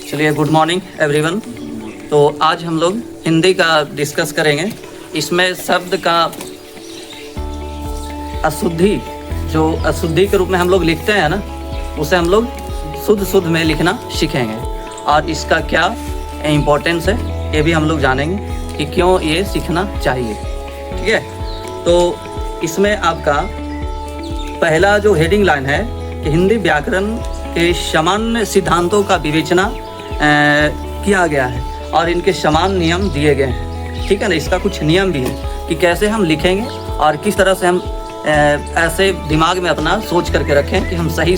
चलिए, good morning everyone. तो आज हम लोग हिंदी का डिस्कस करेंगे। इसमें शब्द का अशुद्धि, जो अशुद्धि के रूप में हम लोग लिखते हैं ना, उसे हम लोग शुद्ध में लिखना सीखेंगे और इसका क्या इम्पोर्टेंस है ये भी हम लोग जानेंगे कि क्यों ये सीखना चाहिए। ठीक है, तो इसमें आपका पहला जो हेडिंग लाइन है कि हिंदी व्याकरण के सामान्य सिद्धांतों का विवेचना किया गया है और इनके समान नियम दिए गए हैं। ठीक है ना, इसका कुछ नियम भी है कि कैसे हम लिखेंगे और किस तरह से हम ऐसे दिमाग में अपना सोच करके रखें कि हम सही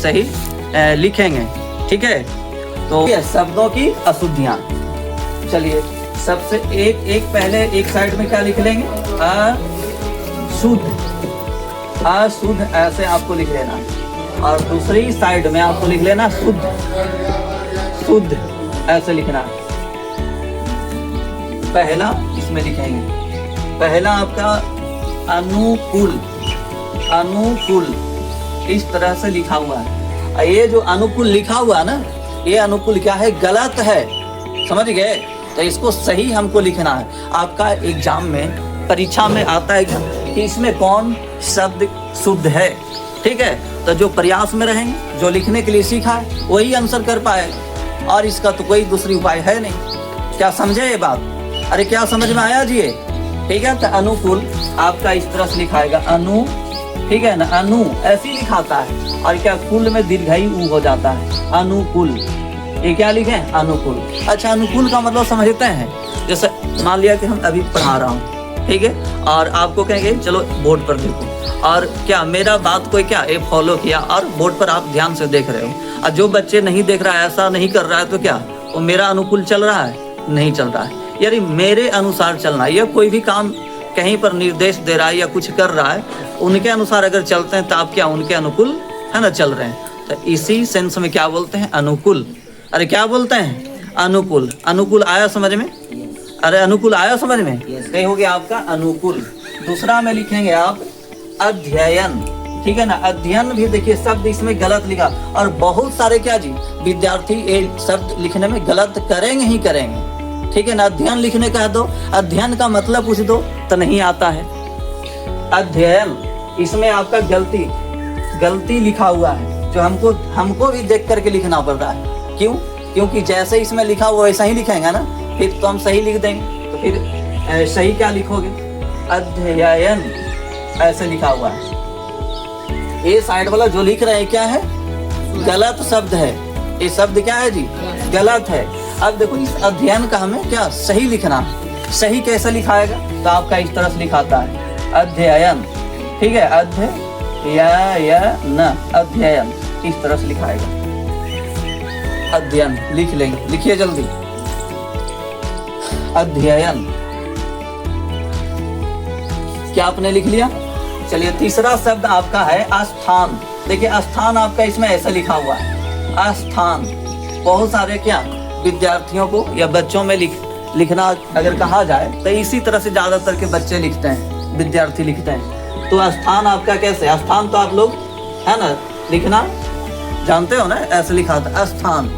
लिखेंगे। ठीक है, तो शब्दों की अशुद्धियाँ। चलिए, सबसे एक पहले एक साइड में क्या लिख लेंगे? अशुद्ध ऐसे आपको लिख लेना है और दूसरी साइड में आपको लिख लेना शुद्ध ऐसे लिखना है। पहला इसमें लिखेंगे, पहला आपका अनुकूल इस तरह से लिखा हुआ है। ये जो अनुकूल लिखा हुआ है ना, ये अनुकूल क्या है? गलत है। समझ गए? तो इसको सही हमको लिखना है। आपका एग्जाम में, परीक्षा में आता है कि इसमें कौन शब्द शुद्ध है। ठीक है, तो जो प्रयास में रहेंगे, जो लिखने के लिए सीखा है, वही आंसर कर पाए और इसका तो कोई दूसरी उपाय है नहीं। क्या समझे ये बात? अरे क्या समझ में आया जी ये? ठीक है, तो अनुकूल आपका इस तरह से लिखाएगा अनु। ठीक है ना, अनु ऐसे ही लिखाता है और क्या कुल में दीर्घई ऊ हो जाता है। अनुकूल, ये क्या लिखे? अनुकूल। अच्छा, अनुकूल का मतलब समझते हैं? जैसे मान लिया कि हम अभी पढ़ा रहा हूँ, ठीक है, और आपको कहेंगे चलो बोर्ड पर देखो, और क्या मेरा बात कोई क्या ये फॉलो किया और बोर्ड पर आप ध्यान से देख रहे हो, और जो बच्चे नहीं देख रहा है, ऐसा नहीं कर रहा है, तो क्या वो मेरा अनुकूल चल रहा है? नहीं चल रहा है। यानी मेरे अनुसार चलना है। या कोई भी काम कहीं पर निर्देश दे रहा है या कुछ कर रहा है, उनके अनुसार अगर चलते हैं तो आप क्या उनके अनुकूल है ना चल रहे हैं। तो इसी सेंस में क्या बोलते हैं? अनुकूल। अरे क्या बोलते हैं? अनुकूल। अनुकूल आया समझ में? अरे अनुकूल आया समझ में? ये हो गया आपका अनुकूल। दूसरा में लिखेंगे आप अध्ययन। ठीक है ना, अध्ययन भी देखिए शब्द इसमें गलत लिखा, और बहुत सारे क्या जी विद्यार्थी ये शब्द लिखने में गलत करेंगे ही करेंगे। ठीक है ना, अध्ययन लिखने कह दो, अध्ययन का मतलब पूछ दो तो नहीं आता है। अध्ययन इसमें आपका गलती लिखा हुआ है, जो हमको भी देख करके लिखना पड़ रहा है। क्यों? क्योंकि जैसे इसमें लिखा हुआ वैसा ही लिखेंगे ना, फिर तो हम सही लिख देंगे। तो फिर सही क्या लिखोगे? अध्ययन ऐसे लिखा हुआ है। ये साइड वाला जो लिख रहे हैं क्या है? गलत शब्द है। ये शब्द क्या है जी? गलत है। अब देखो, इस अध्ययन का हमें क्या सही लिखना है। सही कैसे लिखाएगा? तो आपका इस तरह से लिखाता है अध्ययन। ठीक है, अध्ययन इस तरह से लिखाएगा। अध्ययन लिख लेंगे, लिखिए जल्दी। अध्ययन क्या आपने लिख लिया? चलिए, तीसरा शब्द आपका है स्थान। देखिए, स्थान आपका इसमें ऐसा लिखा हुआ है स्थान। बहुत सारे क्या विद्यार्थियों को या बच्चों में लिखना अगर कहा जाए तो इसी तरह से ज्यादातर के बच्चे लिखते हैं, विद्यार्थी लिखते हैं। तो स्थान आपका कैसे? स्थान तो आप लोग है ना लिखना जानते हो ना, ऐसे लिखा था स्थान।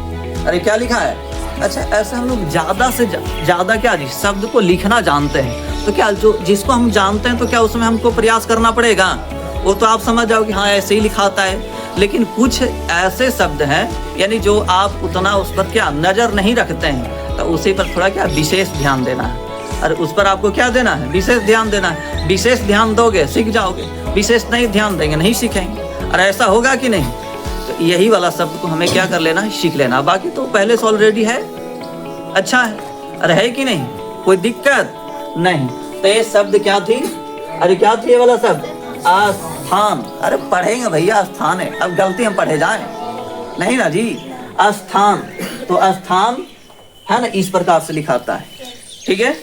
अरे क्या लिखा है? अच्छा, ऐसे हम लोग ज्यादा से ज्यादा क्या जी शब्द को लिखना जानते हैं, तो क्या जो जिसको हम जानते हैं तो क्या उसमें हमको प्रयास करना पड़ेगा? वो तो आप समझ जाओ कि हाँ ऐसे ही लिखाता है। लेकिन कुछ ऐसे शब्द हैं यानी जो आप उतना उस पर क्या नजर नहीं रखते हैं, तो उसी पर थोड़ा क्या विशेष ध्यान देना है। और उस पर आपको क्या देना है? विशेष ध्यान देना है। विशेष ध्यान दोगे सीख जाओगे, विशेष नहीं ध्यान देंगे नहीं सीखेंगे। और ऐसा होगा कि नहीं? तो यही वाला शब्द को हमें क्या कर लेना है? सीख लेना। बाकी तो पहले से ऑलरेडी है, अच्छा है। अरे है कि नहीं? कोई दिक्कत नहीं। तो ये शब्द क्या थी? अरे क्या थी ये वाला शब्द? स्थान। अरे पढ़ेंगे भैया, स्थान है। अब गलती हम पढ़े जाएं नहीं ना जी। स्थान, तो स्थान है ना इस प्रकार से लिखाता है। ठीक है।